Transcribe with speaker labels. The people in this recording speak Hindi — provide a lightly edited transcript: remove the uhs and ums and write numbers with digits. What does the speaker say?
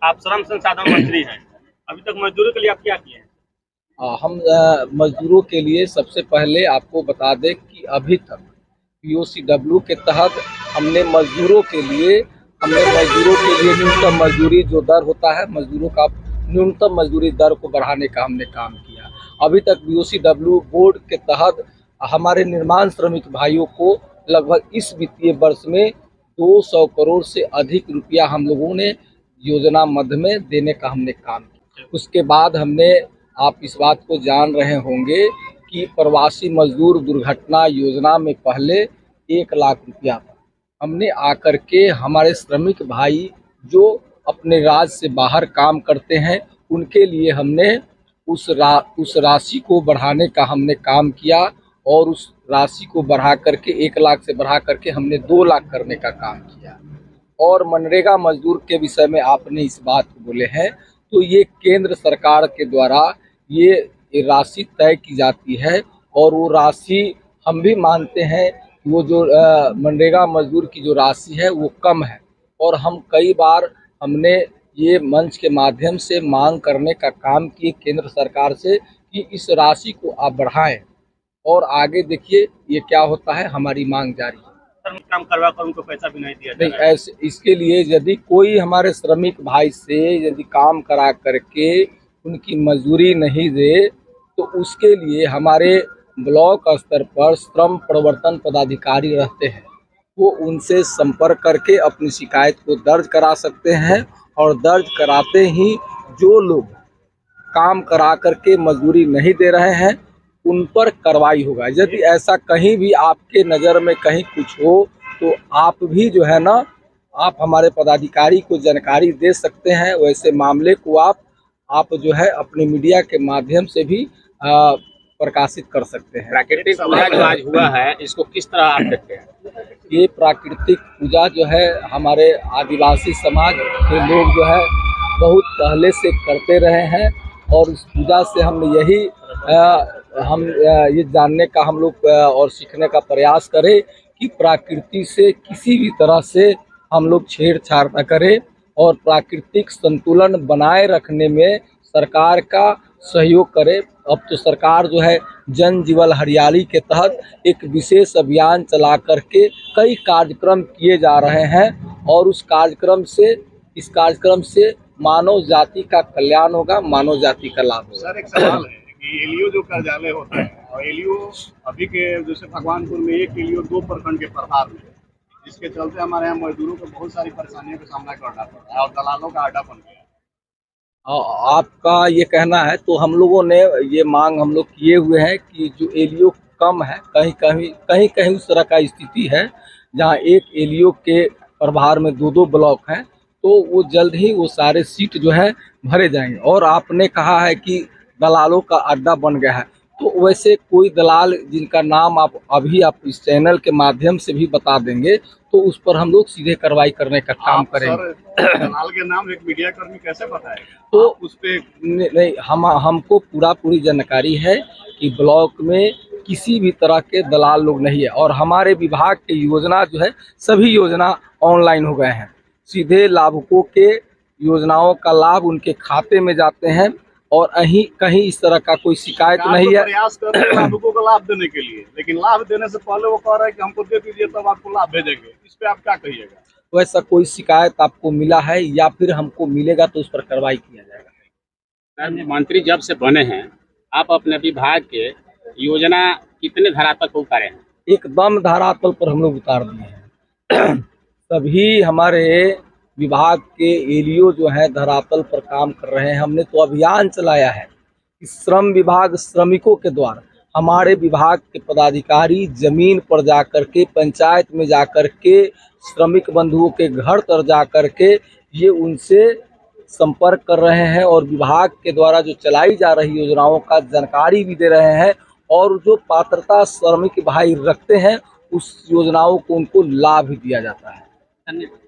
Speaker 1: आप श्रम संसाधन मंत्री हैं, अभी तक मजदूरों के लिए आप क्या किए हैं?
Speaker 2: हम मजदूरों के लिए सबसे पहले आपको बता दें कि अभी तक POCW के तहत हमने मजदूरों के लिए न्यूनतम मजदूरी जो दर होता है, मजदूरों का न्यूनतम मजदूरी दर को बढ़ाने का हमने काम किया। अभी तक POCW बोर्ड के तहत हमारे निर्माण श्रमिक भाइयों को लगभग इस वित्तीय वर्ष में 200 करोड़ से अधिक रुपया हम लोगों ने योजना मद में देने का हमने काम किया। उसके बाद हमने, आप इस बात को जान रहे होंगे कि प्रवासी मजदूर दुर्घटना योजना में पहले 1 लाख रुपया था। हमने आकर के हमारे श्रमिक भाई जो अपने राज्य से बाहर काम करते हैं उनके लिए हमने उस राशि को बढ़ाने का हमने काम किया और उस राशि को बढ़ा करके 1 लाख से बढ़ा करके हमने 2 लाख करने का काम किया। और मनरेगा मजदूर के विषय में आपने इस बात को बोले हैं, तो ये केंद्र सरकार के द्वारा ये राशि तय की जाती है और वो राशि हम भी मानते हैं कि वो जो मनरेगा मजदूर की जो राशि है वो कम है। और हम कई बार हमने ये मंच के माध्यम से मांग करने का काम किए केंद्र सरकार से कि इस राशि को आप बढ़ाएं और आगे देखिए ये क्या होता है, हमारी मांग जारी है।
Speaker 1: काम करवा कर उनको पैसा भी नहीं दिया
Speaker 2: नहीं, ऐसे इसके लिए यदि कोई हमारे श्रमिक भाई से यदि काम करा करके उनकी मजदूरी नहीं दे तो उसके लिए हमारे ब्लॉक स्तर पर श्रम प्रवर्तन पदाधिकारी रहते हैं, वो उनसे संपर्क करके अपनी शिकायत को दर्ज करा सकते हैं और दर्ज कराते ही जो लोग काम करा करके मजदूरी नहीं दे रहे हैं उन पर कार्रवाई होगा। यदि ऐसा कहीं भी आपके नज़र में कहीं कुछ हो तो आप भी जो है ना, आप हमारे पदाधिकारी को जानकारी दे सकते हैं। वैसे मामले को आप जो है अपने मीडिया के माध्यम से भी प्रकाशित कर सकते हैं।
Speaker 1: प्राकृतिक पूजा जो आज हुआ है इसको किस तरह आप देखते हैं?
Speaker 2: ये प्राकृतिक पूजा जो है हमारे आदिवासी समाज के लोग जो है बहुत पहले से करते रहे हैं और इस पूजा से हम ये जानने का हम लोग और सीखने का प्रयास करें कि प्रकृति से किसी भी तरह से हम लोग छेड़छाड़ न करें और प्राकृतिक संतुलन बनाए रखने में सरकार का सहयोग करें। अब तो सरकार जो है जन जीवन हरियाली के तहत एक विशेष अभियान चला करके कई कार्यक्रम किए जा रहे हैं और इस कार्यक्रम से मानव जाति का कल्याण होगा, मानव जाति का लाभ होगा।
Speaker 3: सर, एक सवाल है कि एलईओ जो कार्यालय होता है और एलईओ अभी के जैसे भगवानपुर में एक एलईओ 2 प्रखंड के प्रभार में, जिसके चलते हमारे यहाँ मजदूरों को बहुत सारी परेशानियों का सामना करना पड़ रहा है और दलालों का अड्डा बन गया है।
Speaker 2: आपका ये कहना है तो हम लोगों ने ये मांग हम लोग किए हुए हैं कि जो एलईओ कम है, कहीं उस तरह का स्थिति है जहाँ एक एलईओ के प्रभार में 2-2 ब्लॉक हैं, तो वो जल्द ही वो सारे सीट जो है भरे जाएंगे। और आपने कहा है कि दलालों का अड्डा बन गया है, तो वैसे कोई दलाल जिनका नाम आप इस चैनल के माध्यम से भी बता देंगे तो उस पर हम लोग सीधे कार्रवाई करने का काम करेंगे।
Speaker 3: सर, दलाल के नाम एक मीडिया कर्मी कैसे बताएगा?
Speaker 2: तो
Speaker 3: उस पे
Speaker 2: नहीं, हमको पूरी जानकारी है कि ब्लॉक में किसी भी तरह के दलाल लोग नहीं है और हमारे विभाग के योजना जो है सभी योजना ऑनलाइन हो गए हैं। सीधे लाभुकों के योजनाओं का लाभ उनके खाते में जाते हैं और कहीं इस तरह का कोई शिकायत नहीं है।
Speaker 3: प्रयास कर रहे हैं लाभुकों को लाभ देने के लिए, लेकिन लाभ देने से पहले वो कह रहे हैं कि हमको दे दीजिए तब आपको लाभ भेजेंगे। इस पे आप क्या कहिएगा?
Speaker 2: वैसा कोई शिकायत आपको मिला है या फिर हमको मिलेगा तो उस पर कार्रवाई किया जाएगा।
Speaker 1: सर, मंत्री जब से बने हैं आप अपने विभाग के योजना कितने धरातल पर उतारे हैं?
Speaker 2: एकदम धरातल पर हम लोग उतार दिए हैं। सभी हमारे विभाग के एलईओ जो है धरातल पर काम कर रहे हैं। हमने तो अभियान चलाया है कि श्रम विभाग श्रमिकों के द्वारा हमारे विभाग के पदाधिकारी जमीन पर जाकर के, पंचायत में जाकर के, श्रमिक बंधुओं के घर तर जाकर के ये उनसे संपर्क कर रहे हैं और विभाग के द्वारा जो चलाई जा रही योजनाओं का जानकारी भी दे रहे हैं और जो पात्रता श्रमिक भाई रखते हैं उस योजनाओं को उनको लाभ भी दिया जाता है।
Speaker 1: धन्यवाद।